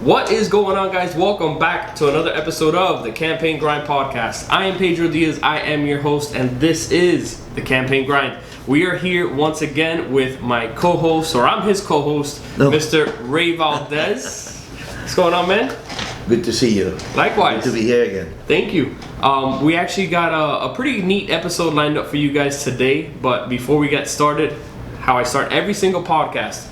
What is going on, guys? Welcome back to another episode of the Campaign Grind Podcast. I am Pedro Diaz, I am your host, and this is the Campaign Grind. We are here once again with my co-host, or I'm his co-host, Mr. Rey Valdes. What's going on, man? Good to see you. Likewise. Good to be here again. Thank you. We actually got a pretty neat episode lined up for you guys today, but before we get started, how I start every single podcast.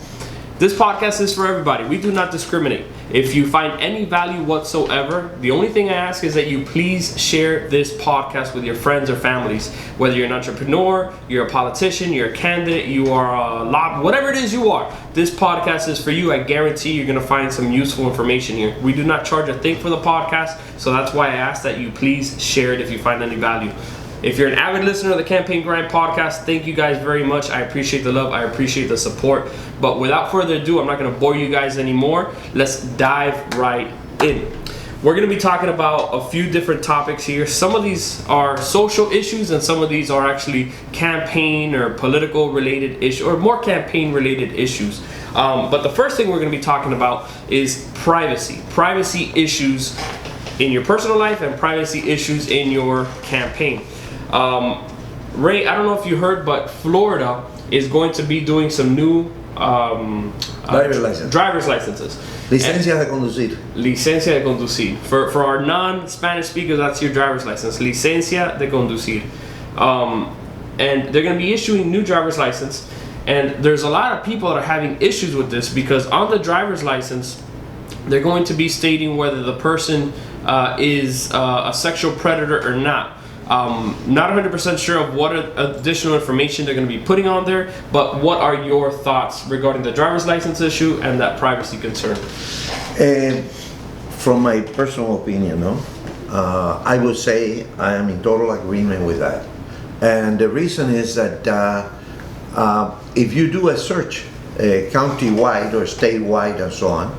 This podcast is for everybody. We do not discriminate. If you find any value whatsoever, the only thing I ask is that you please share this podcast with your friends or families. Whether you're an entrepreneur, you're a politician, you're a candidate, you are a whatever it is you are, this podcast is for you. I guarantee you're going to find some useful information here. We do not charge a thing for the podcast, so that's why I ask that you please share it if you find any value. If you're an avid listener of the Campaign Grind Podcast, thank you guys very much. I appreciate the love. I appreciate the support. But without further ado, I'm not going to bore you guys anymore. Let's dive right in. We're going to be talking about a few different topics here. Some of these are social issues, and some of these are actually campaign or political related issues, or more campaign related issues. But the first thing we're going to be talking about is privacy. Privacy issues in your personal life and privacy issues in your campaign. Ray, I don't know if you heard, but Florida is going to be doing some new driver's licenses. Licencia de conducir. Licencia de conducir. For our non-Spanish speakers, that's your driver's license. Licencia de conducir. And they're going to be issuing new driver's license. And there's a lot of people that are having issues with this because on the driver's license, they're going to be stating whether the person is a sexual predator or not. Not 100% sure of what additional information they're going to be putting on there, but what are your thoughts regarding the driver's license issue and that privacy concern? From my personal opinion, I would say I am in total agreement with that. And the reason is that if you do a search county-wide or statewide and so on,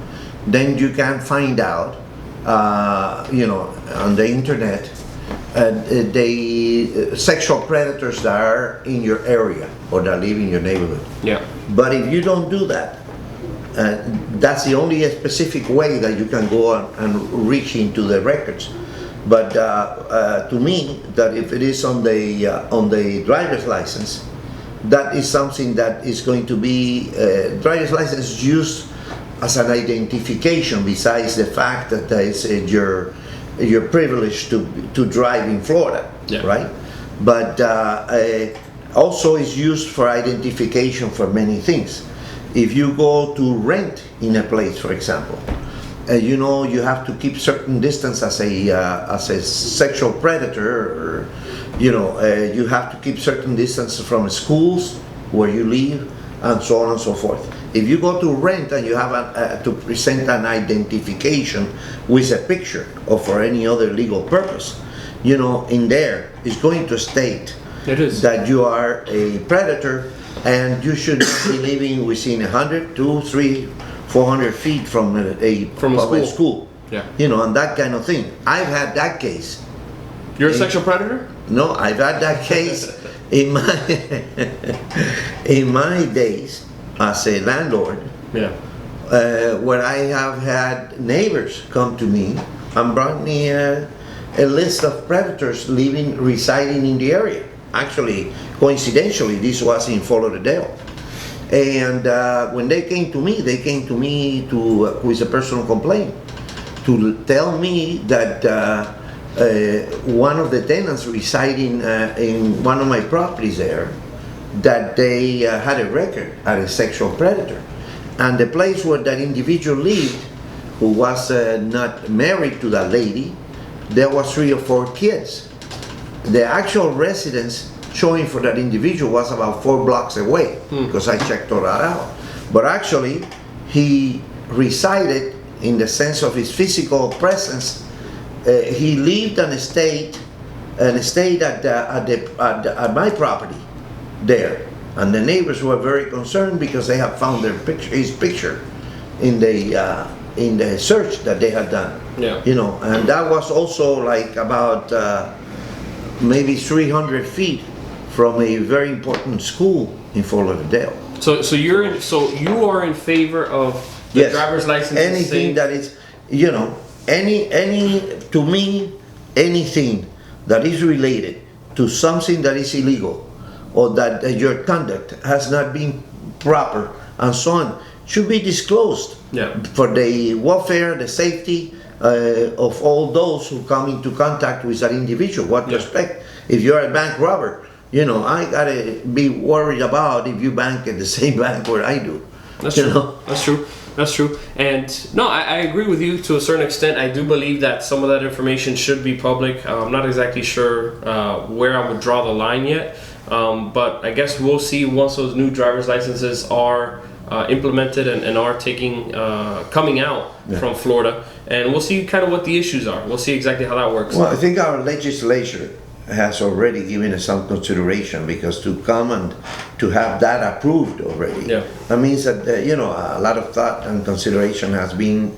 then you can find out, on the internet, the sexual predators that are in your area or that live in your neighborhood. Yeah. But if you don't do that, that's the only specific way that you can go and reach into the records. But to me, that if it is on the driver's license, that is something that is going to be driver's license used as an identification. Besides the fact that it's your privilege to drive in Florida, right? But also is used for identification for many things. If you go to rent in a place, for example, you have to keep certain distance as a sexual predator, or, you have to keep certain distance from schools where you live, and so on and so forth. If you go to rent and you have to present an identification with a picture or for any other legal purpose, in there it's going to state that you are a predator and you should not be living within 100, 200, 300, 400 feet from a school. Yeah. And that kind of thing. I've had that case. You're a sexual predator? No, I've had that case in my days as a landlord, where I have had neighbors come to me and brought me a list of predators residing in the area. Actually, coincidentally, this was in Fort Lauderdale. And when they came to me with a personal complaint to tell me that one of the tenants residing in one of my properties there, that they had a record as a sexual predator. And the place where that individual lived, who was not married to that lady, there was 3 or 4 kids. The actual residence showing for that individual was about 4 blocks away, because I checked all that out. But actually, he resided, in the sense of his physical presence, he lived and stayed at my property there, and the neighbors were very concerned because they have found his picture in the search that they had done. And that was also like about maybe 300 feet from a very important school in Fort Lauderdale. So you are in favor of the driver's license? Anything that is, to me, anything that is related to something that is illegal or that your conduct has not been proper and so on should be disclosed for the welfare, the safety of all those who come into contact with that individual. What to expect if you're a bank robber? I gotta be worried about if you bank at the same bank where I do. That's true. That's true. And no, I agree with you to a certain extent. I do believe that some of that information should be public. I'm not exactly sure where I would draw the line yet. But I guess we'll see once those new driver's licenses are implemented and are coming out from Florida. And we'll see kind of what the issues are. We'll see exactly how that works. Well, I think our legislature has already given us some consideration, because to come and to have that approved already, that means that a lot of thought and consideration has been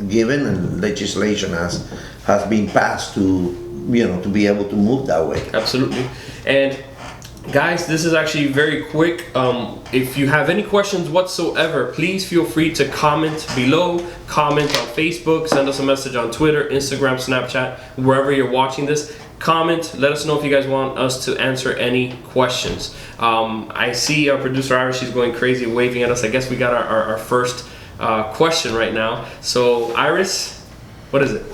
given, and legislation has been passed to to be able to move that way. Absolutely. And guys, this is actually very quick. If you have any questions whatsoever, please feel free to comment below, comment on Facebook, send us a message on Twitter, Instagram, Snapchat, wherever you're watching this. Comment, let us know if you guys want us to answer any questions. I see our producer Iris, she's going crazy waving at us. I guess we got our first question right now. So Iris, what is it?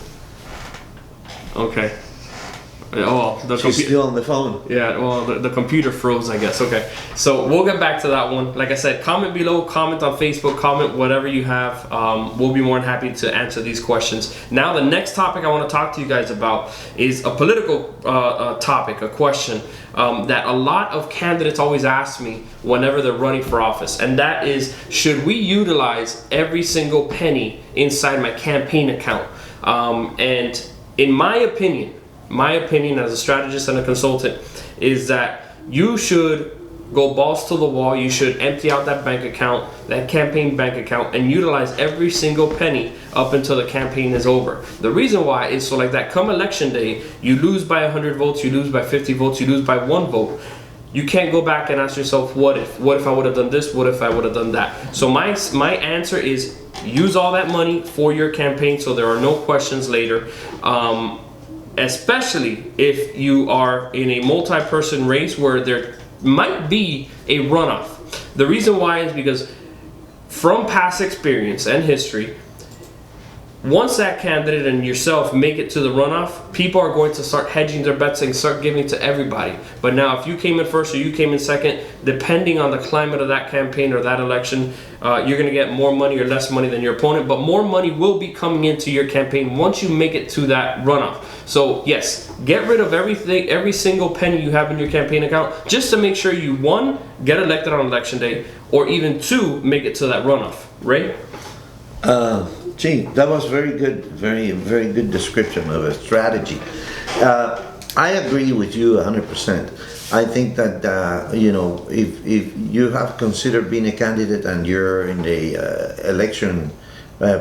Okay. Oh, She's still on the phone. Yeah, well, the computer froze, I guess. Okay, so we'll get back to that one. Like I said, comment below, comment on Facebook, comment whatever you have. We'll be more than happy to answer these questions. Now, the next topic I want to talk to you guys about is a political topic, a question that a lot of candidates always ask me whenever they're running for office, and that is, should we utilize every single penny inside my campaign account? And in my opinion as a strategist and a consultant is that you should go balls to the wall. You should empty out that bank account, that campaign bank account, and utilize every single penny up until the campaign is over. The reason why is so like that come election day, you lose by 100 votes, you lose by 50 votes, you lose by 1 vote. You can't go back and ask yourself, what if I would have done this? What if I would have done that? So my answer is use all that money for your campaign so there are no questions later. Especially if you are in a multi-person race where there might be a runoff. The reason why is because from past experience and history, once that candidate and yourself make it to the runoff, people are going to start hedging their bets and start giving to everybody. But now if you came in first or you came in second, depending on the climate of that campaign or that election, you're going to get more money or less money than your opponent, but more money will be coming into your campaign once you make it to that runoff. So yes, get rid of every single penny you have in your campaign account, just to make sure you, 1, get elected on election day, or even 2, make it to that runoff. Ray? Gee, that was very good, very good description of a strategy. I agree with you 100%. I think that if you have considered being a candidate and you're in the election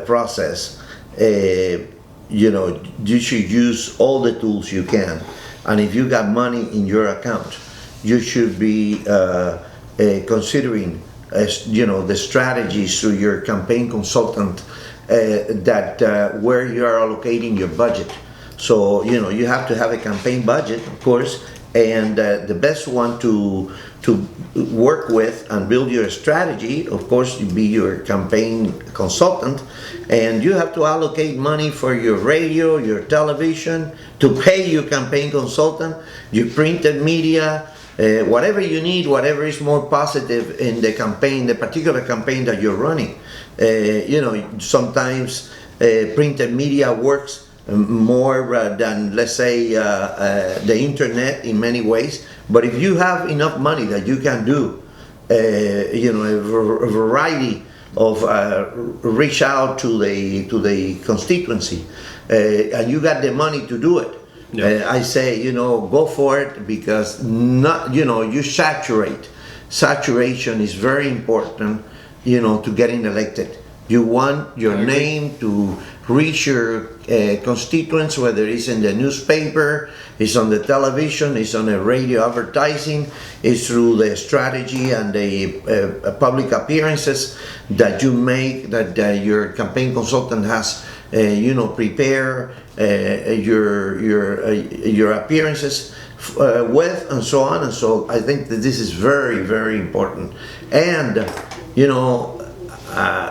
process, you should use all the tools you can. And if you got money in your account, you should be considering the strategies through your campaign consultant where you are allocating your budget. So you have to have a campaign budget, of course, and the best one to work with and build your strategy, of course, you be your campaign consultant, and you have to allocate money for your radio, your television, to pay your campaign consultant, your printed media, whatever you need, whatever is more positive in the campaign, the particular campaign that you're running. Sometimes printed media works more than, let's say, the internet in many ways. But if you have enough money that you can do, a variety of reach out to the constituency, and you got the money to do it. Yeah. I say, go for it, because you saturate. Saturation is very important, to getting elected. You want your name to reach your constituents, whether it's in the newspaper, it's on the television, it's on the radio advertising, it's through the strategy and the public appearances that you make, that your campaign consultant has prepare your appearances with, and so on. And so I think that this is very, very important. And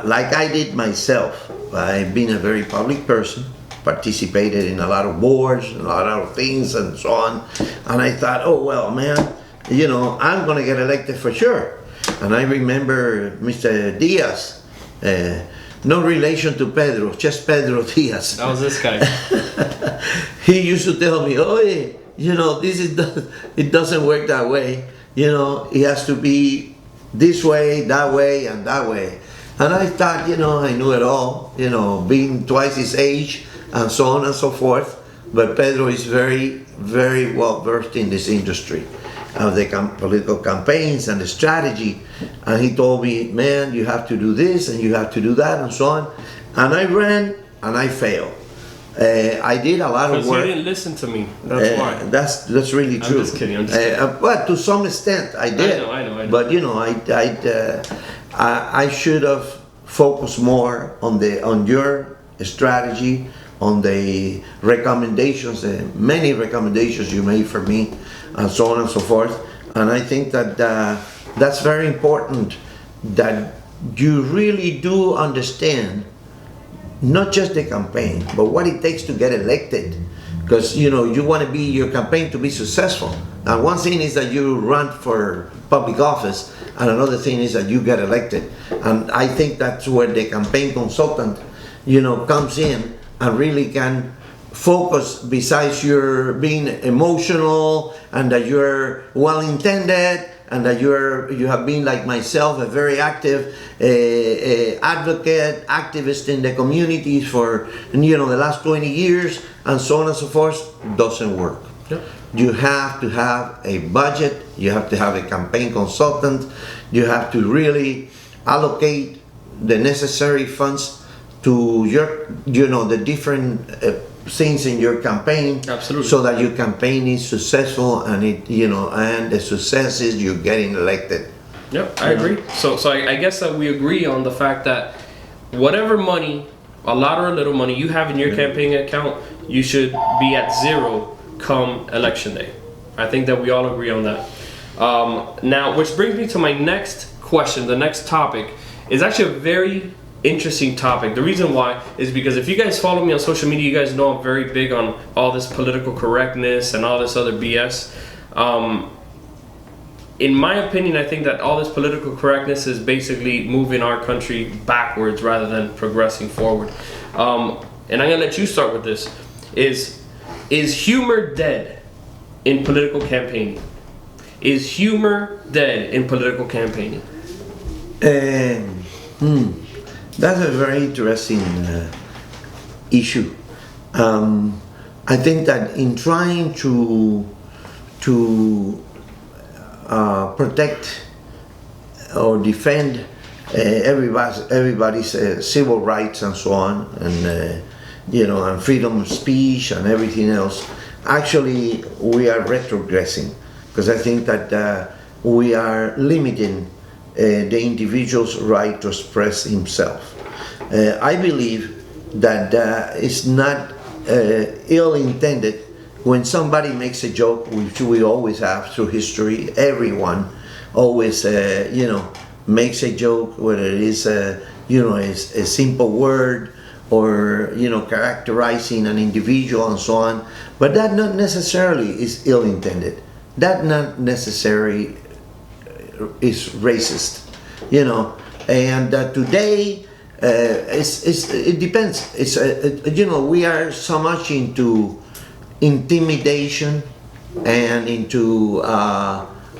like I did myself, I've been a very public person, participated in a lot of boards and a lot of things and so on. And I thought, oh well, man, I'm gonna get elected for sure. And I remember Mr. Diaz, no relation to Pedro, just Pedro Diaz. That was this guy. He used to tell me, oh, it doesn't work that way. It has to be this way, that way, and that way. And I thought, I knew it all, being twice his age and so on and so forth. But Pedro is very, very well versed in this industry of the political campaigns and the strategy. And he told me, man, you have to do this and you have to do that and so on. And I ran and I failed. I did a lot of work. You didn't listen to me. That's why. That's really true. I'm just kidding. But to some extent, I did. I know. But I should have focused more on your strategy, on the recommendations, the many recommendations you made for me, and so on and so forth. And I think that that's very important, that you really do understand not just the campaign, but what it takes to get elected. Because you want to be your campaign to be successful. And one thing is that you run for public office, and another thing is that you get elected. And I think that's where the campaign consultant, comes in and really can focus, besides your being emotional and that you're well-intended and that you have been, like myself, a very active advocate, activist in the communities for the last 20 years and so on and so forth, doesn't work. Yep. You have to have a budget, you have to have a campaign consultant, you have to really allocate the necessary funds to the different things in your campaign. Absolutely. So that your campaign is successful and and the success is you're getting elected. Yep, I agree. So I guess that we agree on the fact that whatever money, a lot or a little money you have in your campaign account, you should be at zero come election day. I think that we all agree on that. Now, which brings me to my next question. The next topic is actually a very interesting topic. The reason why is because if you guys follow me on social media, you guys know I'm very big on all this political correctness and all this other BS. In my opinion, I think that all this political correctness is basically moving our country backwards rather than progressing forward. And I'm gonna let you start with this. Is humor dead in political campaigning? Is humor dead in political campaigning? That's a very interesting issue. I think that in trying to protect or defend everybody's civil rights and so on, and and freedom of speech and everything else, actually we are retrogressing, because I think that we are limiting the individual's right to express himself. I believe that it's not ill-intended when somebody makes a joke, which we always have through history. Everyone always, makes a joke, whether it is a simple word or characterizing an individual and so on. But that not necessarily is ill-intended. That not necessarily is racist, and today it depends. It's we are so much into intimidation and into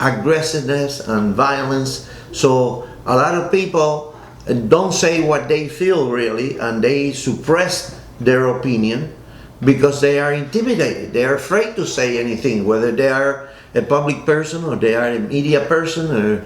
aggressiveness and violence, so a lot of people don't say what they feel really, and they suppress their opinion because they are intimidated. They are afraid to say anything, whether they are a public person or they are a media person or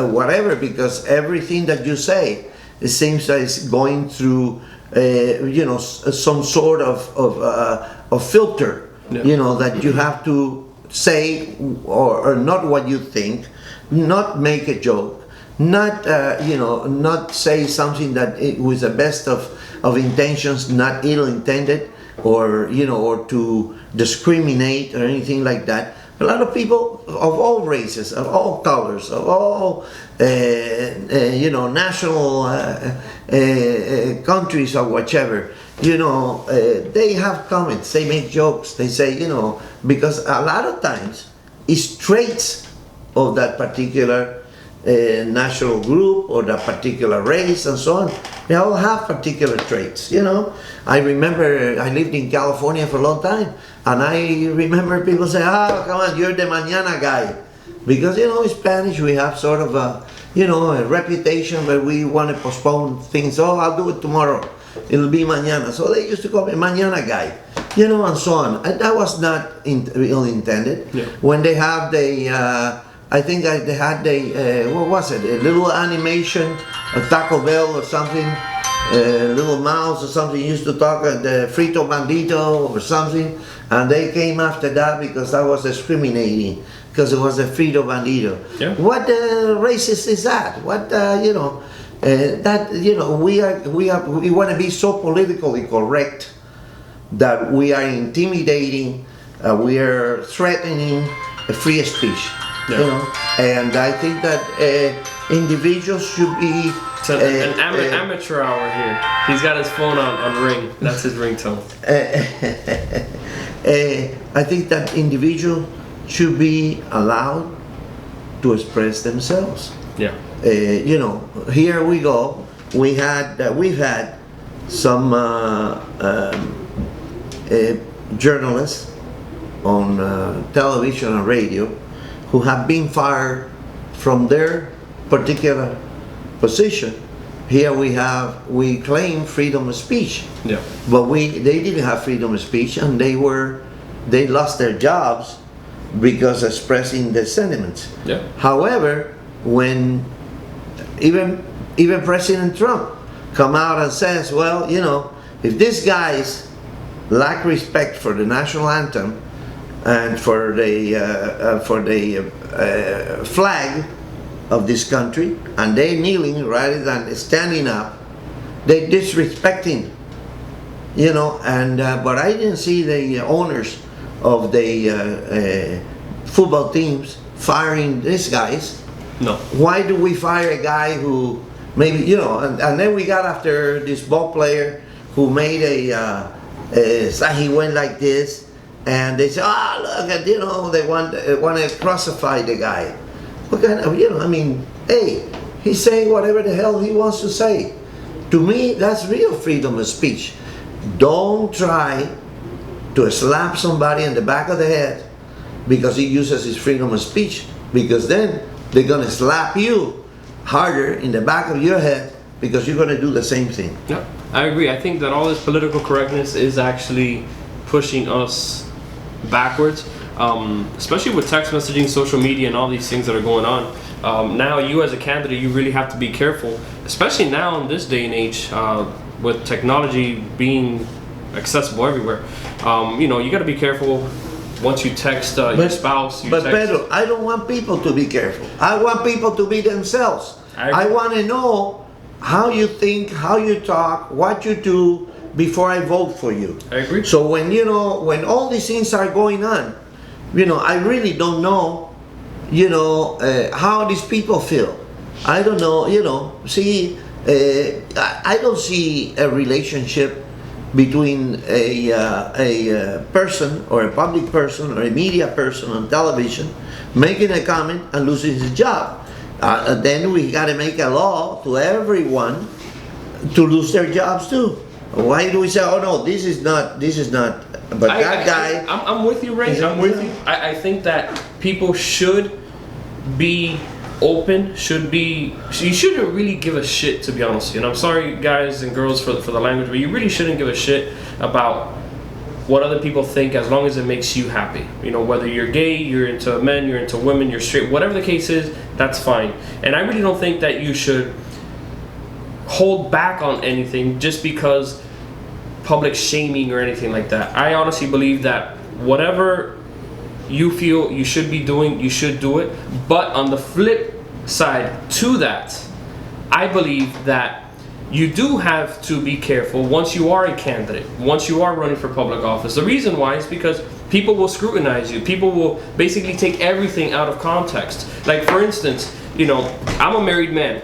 whatever, because everything that you say, it seems that it's going through some sort of filter, that you have to say or not what you think, not make a joke, not not say something that it was the best of of intentions, not ill-intended, or or to discriminate or anything like that. A lot of people of all races, of all colors, of all national countries or whichever, they have comments, they make jokes, they say, because a lot of times it's traits of that particular national group or that particular race and so on. They all have particular traits, I remember I lived in California for a long time, and I remember people say, come on, you're the mañana guy. Because, in Spanish we have sort of a reputation where we want to postpone things. I'll do it tomorrow. It'll be mañana. So they used to call me mañana guy, and so on. And that was not ill-intended. Yeah. When they have I think they had what was it? A little animation, a Taco Bell or something, a little mouse or something used to talk the Frito Bandito or something, and they came after that because that was discriminating, because it was a Frito Bandito. Yeah. What racist is that? What we want to be so politically correct that we are intimidating, we are threatening free speech. Yeah. And I think that individuals should be. So an amateur hour here. He's got his phone on ring. That's his ringtone. I think that individuals should be allowed to express themselves. Yeah. Here we go. We've had some journalists on television and radio who have been fired from their particular position. Here we claim freedom of speech. Yeah. But they didn't have freedom of speech, and they lost their jobs because expressing their sentiments. Yeah. However, when even President Trump come out and says, well, if these guys lack respect for the national anthem and for the flag of this country, and they kneeling rather than standing up, they disrespecting, but I didn't see the owners of the football teams firing these guys. No. Why do we fire a guy who maybe, and then we got after this ball player who made he went like this, and they say, look at, they want to crucify the guy. What kind of, hey, he's saying whatever the hell he wants to say. To me, that's real freedom of speech. Don't try to slap somebody in the back of the head because he uses his freedom of speech, because then they're going to slap you harder in the back of your head because you're going to do the same thing. Yeah, I agree. I think that all this political correctness is actually pushing us backwards, especially with text messaging, social media, and all these things that are going on. Now, you as a candidate, you really have to be careful, especially now in this day and age, with technology being accessible everywhere. You got to be careful. Once you text your spouse, Pedro, I don't want people to be careful. I want people to be themselves. I want to know how you think, how you talk, what you do before I vote for you. I agree. So when all these things are going on, I really don't know, how these people feel. I don't know, See, I don't see a relationship between a person or a public person or a media person on television making a comment and losing his job. Then we got to make a law to everyone to lose their jobs too. Why do we say, oh no, this is not, but that guy... I'm with you, Ray. I'm with you. I think that people should be open, you shouldn't really give a shit, to be honest. And I'm sorry, guys and girls, for the language, but you really shouldn't give a shit about what other people think, as long as it makes you happy. Whether you're gay, you're into men, you're into women, you're straight, whatever the case is, that's fine. And I really don't think that you should hold back on anything just because public shaming or anything like that. I honestly believe that whatever you feel you should be doing, you should do it. But on the flip side to that, I believe that you do have to be careful once you are a candidate, once you are running for public office. The reason why is because people will scrutinize you. People will basically take everything out of context. Like, for instance, I'm a married man.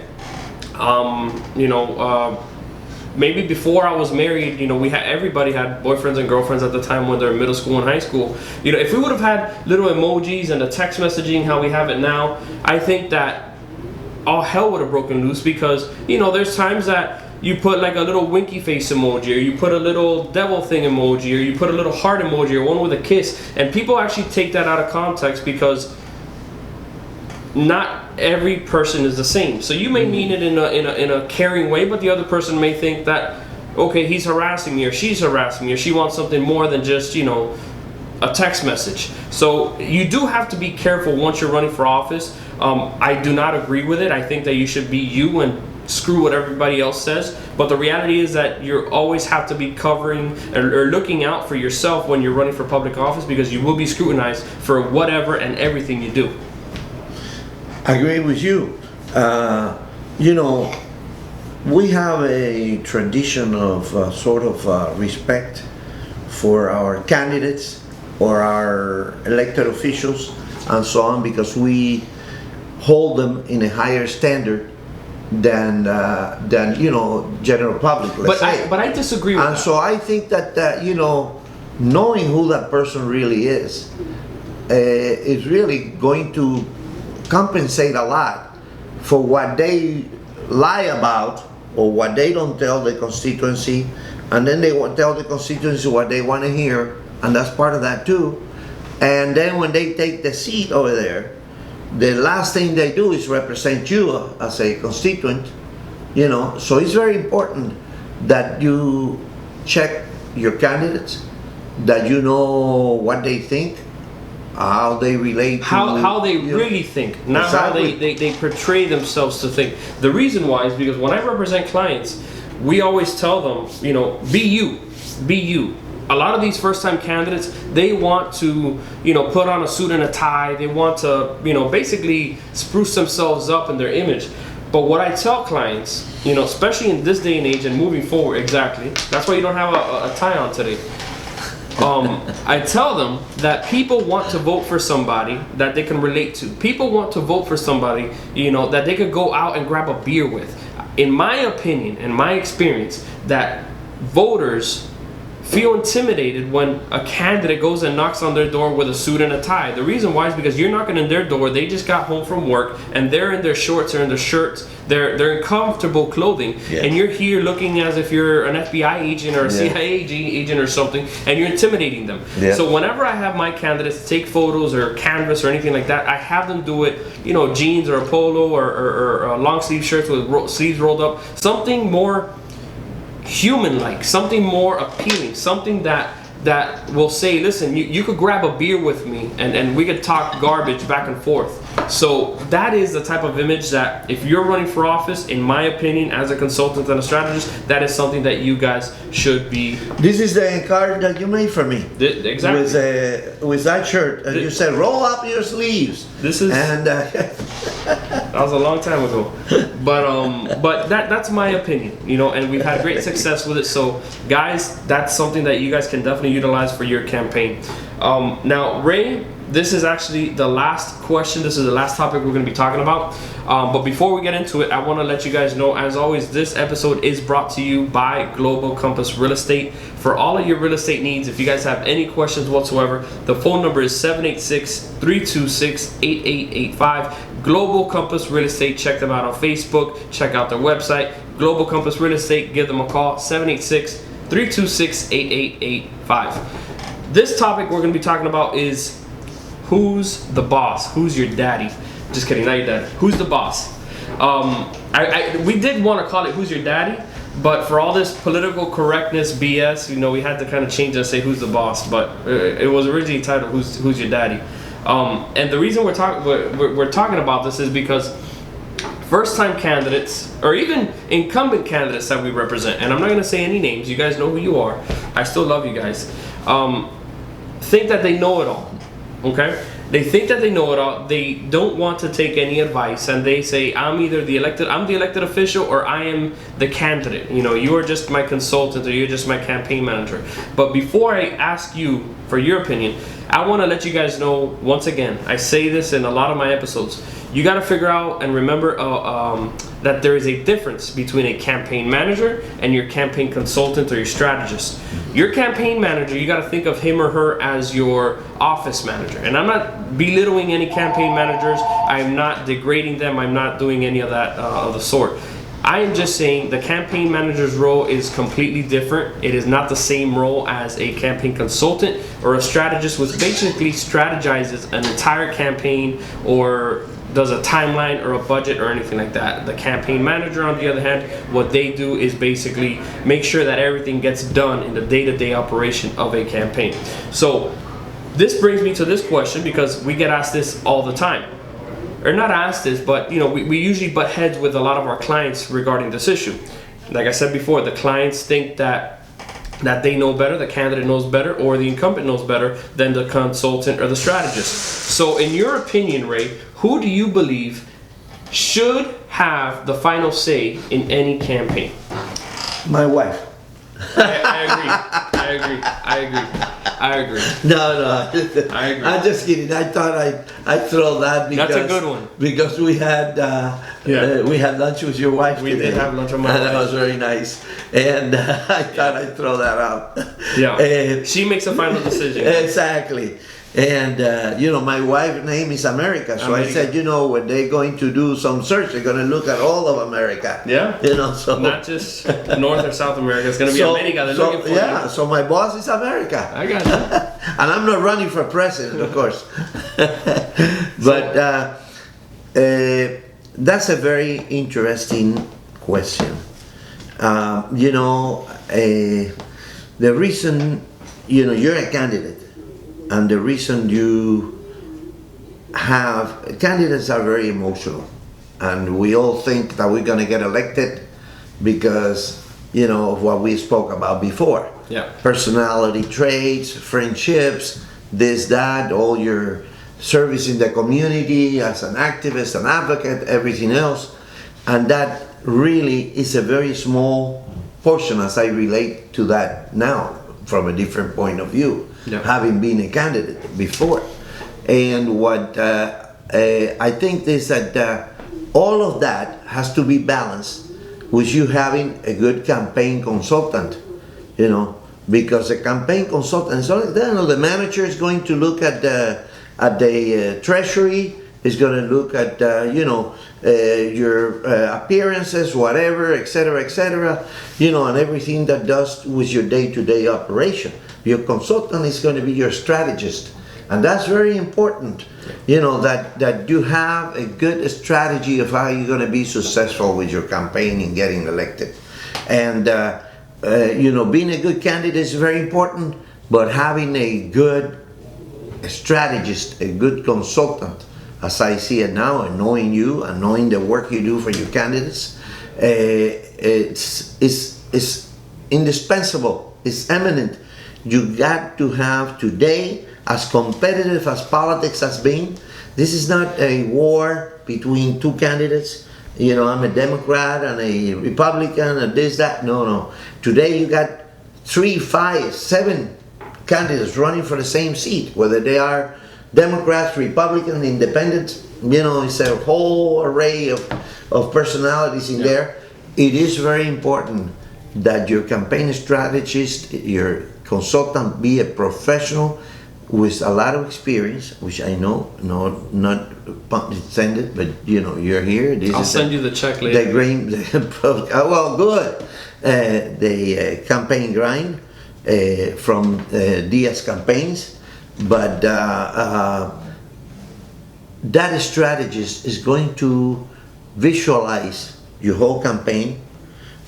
Maybe before I was married, everybody had boyfriends and girlfriends at the time when they're in middle school and high school. If we would have had little emojis and the text messaging how we have it now, I think that all hell would have broken loose, because there's times that you put like a little winky face emoji, or you put a little devil thing emoji, or you put a little heart emoji, or one with a kiss, and people actually take that out of context because not every person is the same. So you may mean it in a caring way, but the other person may think that, okay, he's harassing me or she's harassing me, or she wants something more than just a text message. So you do have to be careful once you're running for office. I do not agree with it. I think that you should be you and screw what everybody else says. But the reality is that you always have to be covering or looking out for yourself when you're running for public office, because you will be scrutinized for whatever and everything you do. I agree with you. We have a tradition of respect for our candidates or our elected officials and so on, because we hold them in a higher standard than general public. Let's say. But I disagree with that. And so I think that knowing who that person really is really going to compensate a lot for what they lie about or what they don't tell the constituency, and then they won't tell the constituency what they want to hear, and that's part of that too. And then when they take the seat over there, the last thing they do is represent you as a constituent, so it's very important that you check your candidates, that you know what they think, how they relate to, how they really think, not exactly. how they portray themselves to think. The reason why is because when I represent clients, we always tell them, be you. A lot of these first-time candidates, they want to, put on a suit and a tie. They want to, basically spruce themselves up in their image. But what I tell clients, especially in this day and age and moving forward, exactly, that's why you don't have a tie on today. I tell them that people want to vote for somebody that they can relate to. People want to vote for somebody, that they could go out and grab a beer with. In my opinion, in my experience, that voters feel intimidated when a candidate goes and knocks on their door with a suit and a tie. The reason why is because you're knocking on their door, they just got home from work, and they're in their shorts or in their shirts, they're in comfortable clothing, and you're here looking as if you're an FBI agent or a CIA agent or something, and you're intimidating them. So whenever I have my candidates take photos or canvas or anything like that, I have them do it, jeans or a polo or long sleeve shirts with sleeves rolled up, something more human-like, something more appealing, something that will say, listen, you could grab a beer with me and we could talk garbage back and forth. So that is the type of image that, if you're running for office, in my opinion, as a consultant and a strategist, that is something that you guys should be. This is the card that you made for me. Exactly. With that shirt, and you said, roll up your sleeves. This is, and that was a long time ago, but that's my opinion, and we've had great success with it. So guys, that's something that you guys can definitely utilize for your campaign. Now, Ray, this is actually the last question. This is the last topic we're going to be talking about. But before we get into it, I want to let you guys know, as always, this episode is brought to you by Global Compass Real Estate. For all of your real estate needs, if you guys have any questions whatsoever, the phone number is 786-326-8885. Global Compass Real Estate. Check them out on Facebook. Check out their website, Global Compass Real Estate. Give them a call, 786-326-8885. This topic we're going to be talking about is, who's the boss? Who's your daddy? Just kidding, not your daddy. Who's the boss? We did want to call it Who's Your Daddy, but for all this political correctness BS, we had to kind of change it and say Who's the Boss, but it was originally titled Who's Your Daddy? And the reason we're talking about this is because first-time candidates, or even incumbent candidates that we represent, and I'm not going to say any names, you guys know who you are, I still love you guys, think that they know it all. Okay? They think that they know it all. They don't want to take any advice, and they say, I'm the elected official, or I am the candidate. You know, you are just my consultant, or you're just my campaign manager. But before I ask you for your opinion, I want to let you guys know, once again, I say this in a lot of my episodes, you got to figure out and remember that there is a difference between a campaign manager and your campaign consultant or your strategist. Your campaign manager, you got to think of him or her as your office manager. And I'm not belittling any campaign managers. I'm not degrading them. I'm not doing any of that of the sort. I am just saying the campaign manager's role is completely different. It is not the same role as a campaign consultant or a strategist, which basically strategizes an entire campaign or does a timeline or a budget or anything like that. The campaign manager, on the other hand, what they do is basically make sure that everything gets done in the day-to-day operation of a campaign. So this brings me to this question, because we get asked this all the time. Or not asked this, but you know, we usually butt heads with a lot of our clients regarding this issue. Like I said before, the clients think that they know better, the candidate knows better, or the incumbent knows better than the consultant or the strategist. So in your opinion, Ray, who do you believe should have the final say in any campaign? My wife. I agree. No, I agree. I'm just kidding. I thought I'd throw that because That's a good one. Because we had lunch with your wife We today. did have lunch with my and wife. that was very nice. And I thought I'd throw that out. Yeah. She makes a final decision. Exactly. And you know, my wife's name is America, so America. I said, you know, when they're going to do some search, they're going to look at all of America. Yeah. You know, so Not just North or South America. It's going to be America. They're looking for yeah. you. So my boss is America. I got you. And I'm not running for president, of course. But that's a very interesting question. You know, the reason, you know, you're a candidate, and the reason you have, candidates are very emotional, and we all think that we're going to get elected because, you know, of what we spoke about before. Yeah. Personality traits, friendships, this, that, all your service in the community as an activist, an advocate, everything else. And that really is a very small portion as I relate to that now from a different point of view, having been a candidate before. And what I think is that all of that has to be balanced with you having a good campaign consultant, you know, because a campaign consultant, so you know, the manager is going to look at the treasury, is going to look at you know, your appearances, whatever, etc., you know, and everything that does with your day-to-day operation. Your consultant is going to be your strategist, and that's very important, you know, that you have a good strategy of how you're going to be successful with your campaign in getting elected. And you know, being a good candidate is very important, but having a good strategist, a good consultant, as I see it now, and knowing you and knowing the work you do for your candidates, it's indispensable, it's eminent. You got to have today, as competitive as politics has been, this is not a war between two candidates. You know, I'm a Democrat and a Republican and this, that. No. Today you got 3, 5, 7 candidates running for the same seat, whether they are Democrats, Republicans, Independents. You know, it's a whole array of personalities in there. It is very important that your campaign strategist, your consultant, be a professional with a lot of experience, which I know, not pun intended, but you know, you're here. I'll send you the check later. The grain, well, good. The campaign grind from Diaz campaigns, but that strategist is going to visualize your whole campaign,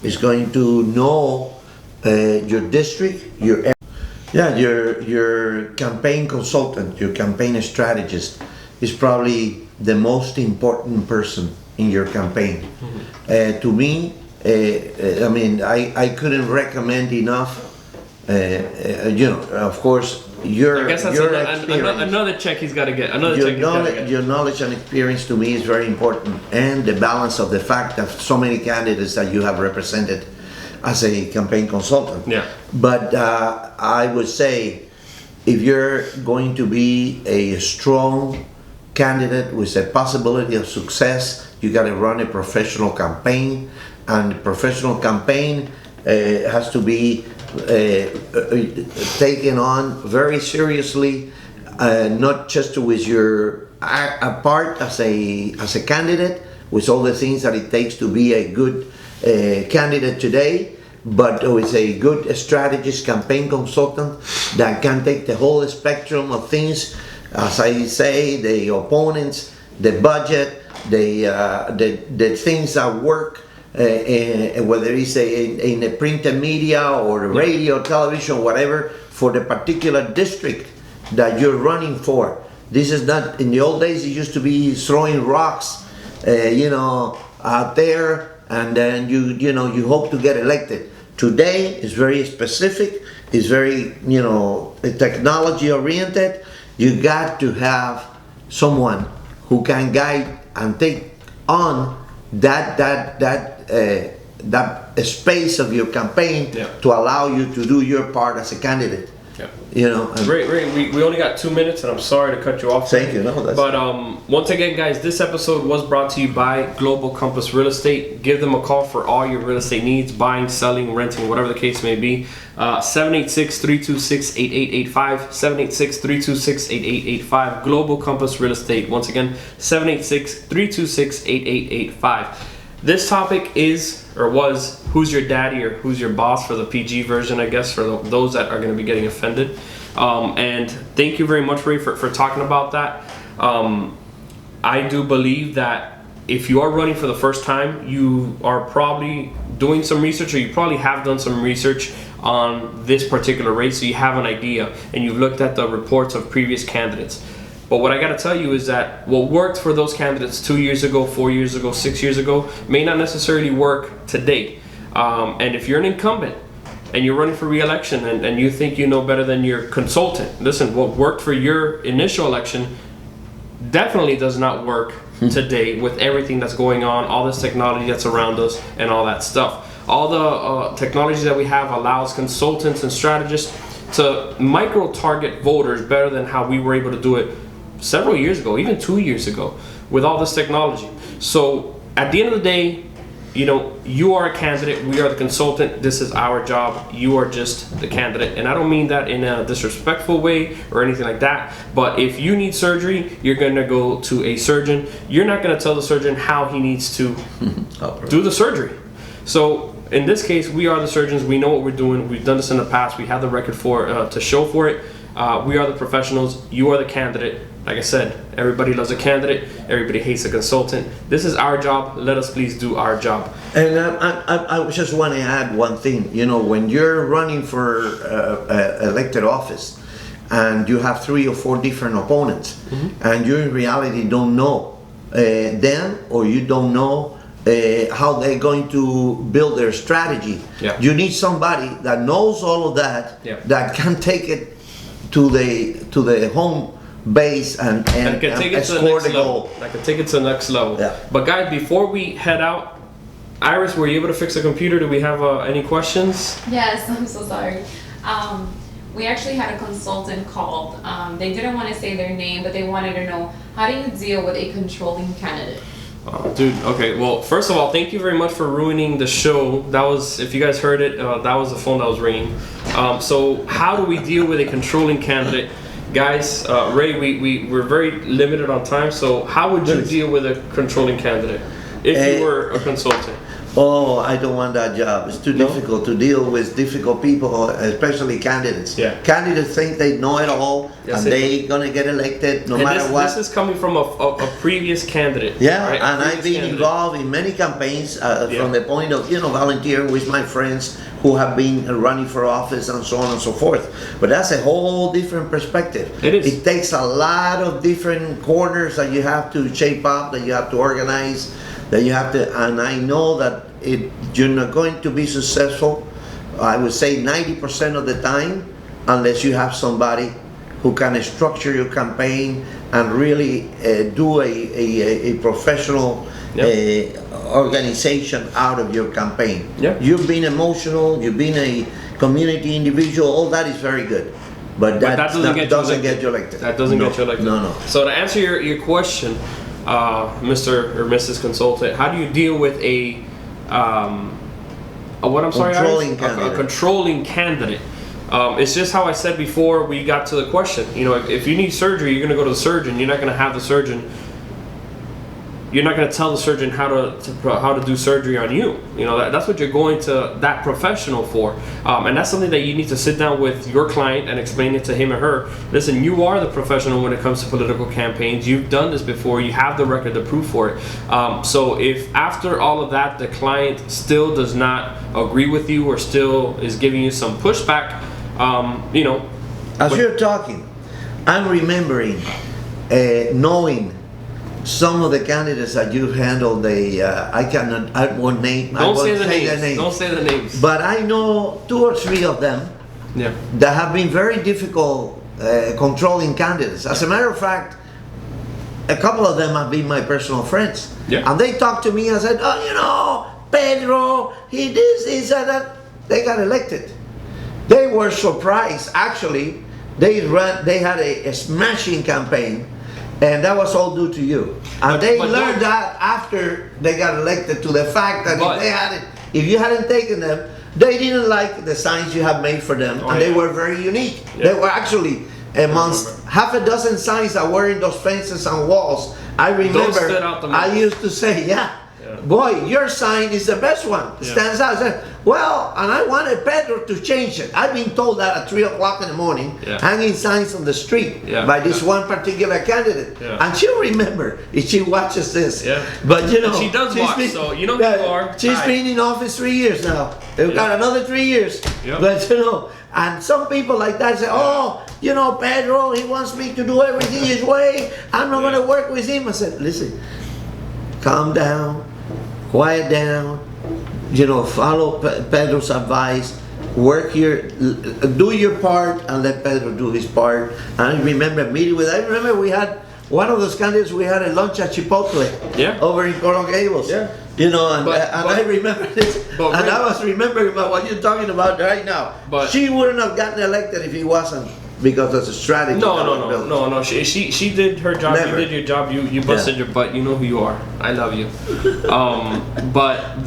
is going to know your district, your campaign consultant, your campaign strategist is probably the most important person in your campaign. To me, I mean, I couldn't recommend enough. You know, of course, your I guess that's your another, another check he's got to get. Another check he's got to get. Your knowledge and experience to me is very important, and the balance of the fact that so many candidates that you have represented as a campaign consultant. Yeah. But I would say, if you're going to be a strong candidate with a possibility of success, you got to run a professional campaign, and professional campaign has to be taken on very seriously, not just with your part as a candidate, with all the things that it takes to be a good candidate today, but with a good strategist, campaign consultant that can take the whole spectrum of things, as I say, the opponents, the budget, the things that work, whether it's in a printed media or radio, television, whatever, for the particular district that you're running for. This is not, in the old days it used to be throwing rocks, out there, and then you hope to get elected. Today is very specific, it's very, technology oriented. You got to have someone who can guide and take on that space of your campaign to allow you to do your part as a candidate. Ray, we only got 2 minutes, and I'm sorry to cut you off. Thank you. But once again, guys, this episode was brought to you by Global Compass Real Estate. Give them a call for all your real estate needs, buying, selling, renting, whatever the case may be. 786-326-8885. 786-326-8885. Global Compass Real Estate. Once again, 786-326-8885. This topic was who's your daddy or who's your boss, for the PG version, I guess, for those that are going to be getting offended. And thank you very much, Ray, for talking about that. I do believe that if you are running for the first time, you are probably doing some research, or you probably have done some research on this particular race, so you have an idea, and you've looked at the reports of previous candidates. But what I got to tell you is that what worked for those candidates 2 years ago, 4 years ago, 6 years ago may not necessarily work today. And if you're an incumbent and you're running for re-election and you think you know better than your consultant, listen, what worked for your initial election definitely does not work today with everything that's going on, all this technology that's around us and all that stuff. All the technology that we have allows consultants and strategists to micro-target voters better than how we were able to do it several years ago, even 2 years ago, with all this technology. So at the end of the day, you are a candidate, we are the consultant, this is our job, you are just the candidate. And I don't mean that in a disrespectful way or anything like that, but if you need surgery, you're gonna go to a surgeon. You're not gonna tell the surgeon how he needs to do the surgery. So in this case, we are the surgeons, we know what we're doing, we've done this in the past, we have the record to show for it. We are the professionals, you are the candidate. Like I said, everybody loves a candidate, everybody hates a consultant. This is our job, let us please do our job. And I just want to add one thing. When you're running for elected office and you have 3 or 4 different opponents, and you in reality don't know them, or you don't know how they're going to build their strategy, you need somebody that knows all of that, that can take it to the home base and score the goal. I can take it to the next level. But guys, before we head out, Iris, were you able to fix the computer? Do we have any questions? Yes, I'm so sorry. We actually had a consultant called. They didn't want to say their name, but they wanted to know, how do you deal with a controlling candidate? Dude, okay. Well, first of all, thank you very much for ruining the show. That was, if you guys heard it, that was the phone that was ringing. So how do we deal with a controlling candidate? Guys, Ray, we're very limited on time, so how would you deal with a controlling candidate if you were a consultant? Oh, I don't want that job. It's too difficult to deal with difficult people, especially candidates. Candidates think they know it all, and they're gonna get elected no matter what. This is coming from a previous candidate. Right? And I've been involved in many campaigns from the point of volunteering with my friends who have been running for office and so on and so forth. But that's a whole different perspective. It is. It takes a lot of different corners that you have to shape up, that you have to organize, that you have to, and I know that you're not going to be successful, I would say 90% of the time, unless you have somebody who can structure your campaign and really do a professional organization out of your campaign. Yeah. You've been emotional, you've been a community individual, all that is very good. But that doesn't get you elected. That doesn't get you elected. No. So to answer your question, Mr. or Mrs. Consultant, how do you deal with a controlling candidate? It's just how I said before we got to the question. You know, if you need surgery, you're going to go to the surgeon. You're not going to have the surgeon. You're not going to tell the surgeon how to do surgery on you. You know, that's what you're going to that professional for, and that's something that you need to sit down with your client and explain it to him or her. Listen, you are the professional when it comes to political campaigns. You've done this before. You have the record to prove for it. So if after all of that the client still does not agree with you or still is giving you some pushback, you know. As you're talking, I'm remembering knowing some of the candidates that you've handled. I won't name. Don't say the names. Don't say the names. But I know 2 or 3 of them that have been very difficult controlling candidates. As a matter of fact, a couple of them have been my personal friends. Yeah. And they talked to me and said, "Oh, you know, Pedro, he this and that." They got elected. They were surprised. Actually, they had a smashing campaign. And that was all due to you. And they learned that after they got elected, to the fact that if you hadn't taken them, they didn't like the signs you have made for them, and they were very unique. They were actually amongst half a dozen signs that were in those fences and walls. I remember I used to say, boy, your sign is the best one. Stands out. I said, well, and I wanted Pedro to change it. I've been told that at 3 o'clock in the morning, hanging signs on the street by this one particular candidate. And she'll remember if she watches this. But you know, she does watch, so you know who you are. She's been in office 3 years now. They've got another 3 years. But you know, and some people like that say, oh, you know, Pedro, he wants me to do everything his way. I'm not going to work with him. I said, listen, calm down. Quiet down, you know, follow Pedro's advice, work here, do your part, and let Pedro do his part. And I remember meeting with, we had one of those candidates, we had a lunch at Chipotle over in Coral Gables. You know, and I remember this, and I was remembering about what you're talking about right now. But she wouldn't have gotten elected if he wasn't, because that's a strategy. No. She did her job. Never. You did your job. You busted your butt. You know who you are. I love you. But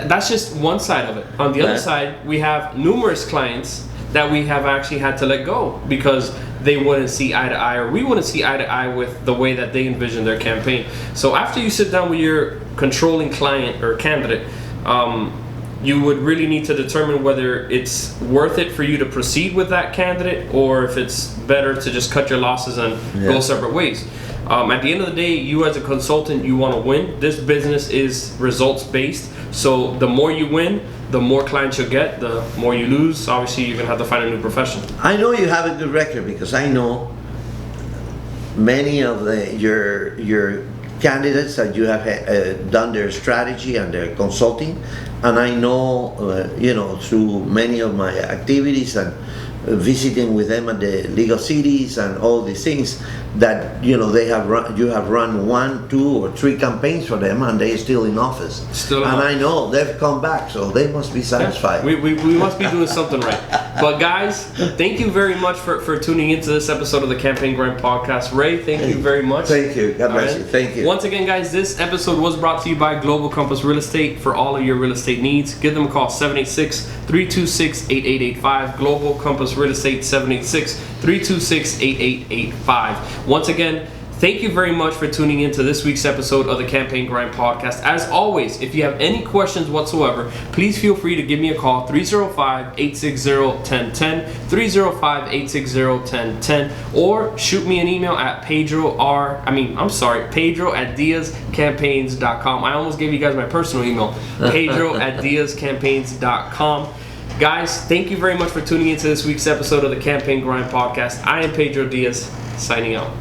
that's just one side of it. On the other side, we have numerous clients that we have actually had to let go because they wouldn't see eye to eye, or we wouldn't see eye to eye with the way that they envision their campaign. So after you sit down with your controlling client or candidate, you would really need to determine whether it's worth it for you to proceed with that candidate, or if it's better to just cut your losses and go separate ways. At the end of the day, you as a consultant, you want to win. This business is results based, so the more you win, the more clients you'll get. The more you lose, obviously you're gonna have to find a new profession. I know you have a good record because I know many of your candidates that you have done their strategy and their consulting, and I know you know, through many of my activities and visiting with them at the legal cities and all these things, that you know you have run 1, 2, or 3 campaigns for them, and they're still in office. I know they've come back, so they must be satisfied. We must be doing something right. But guys, thank you very much for tuning into this episode of the Campaign Grind Podcast. Ray, thank you very much. Thank you. God bless you. Thank you. Once again, guys, this episode was brought to you by Global Compass Real Estate. For all of your real estate needs, give them a call, 786-326-8885. Global Compass Real Estate, 786-326-8885. Once again, thank you very much for tuning in to this week's episode of the Campaign Grind Podcast. As always, if you have any questions whatsoever, please feel free to give me a call, 305-860-1010, 305-860-1010, or shoot me an email at pedro@diazcampaigns.com. I almost gave you guys my personal email, pedro@diazcampaigns.com. Guys, thank you very much for tuning into this week's episode of the Campaign Grind Podcast. I am Pedro Diaz, signing out.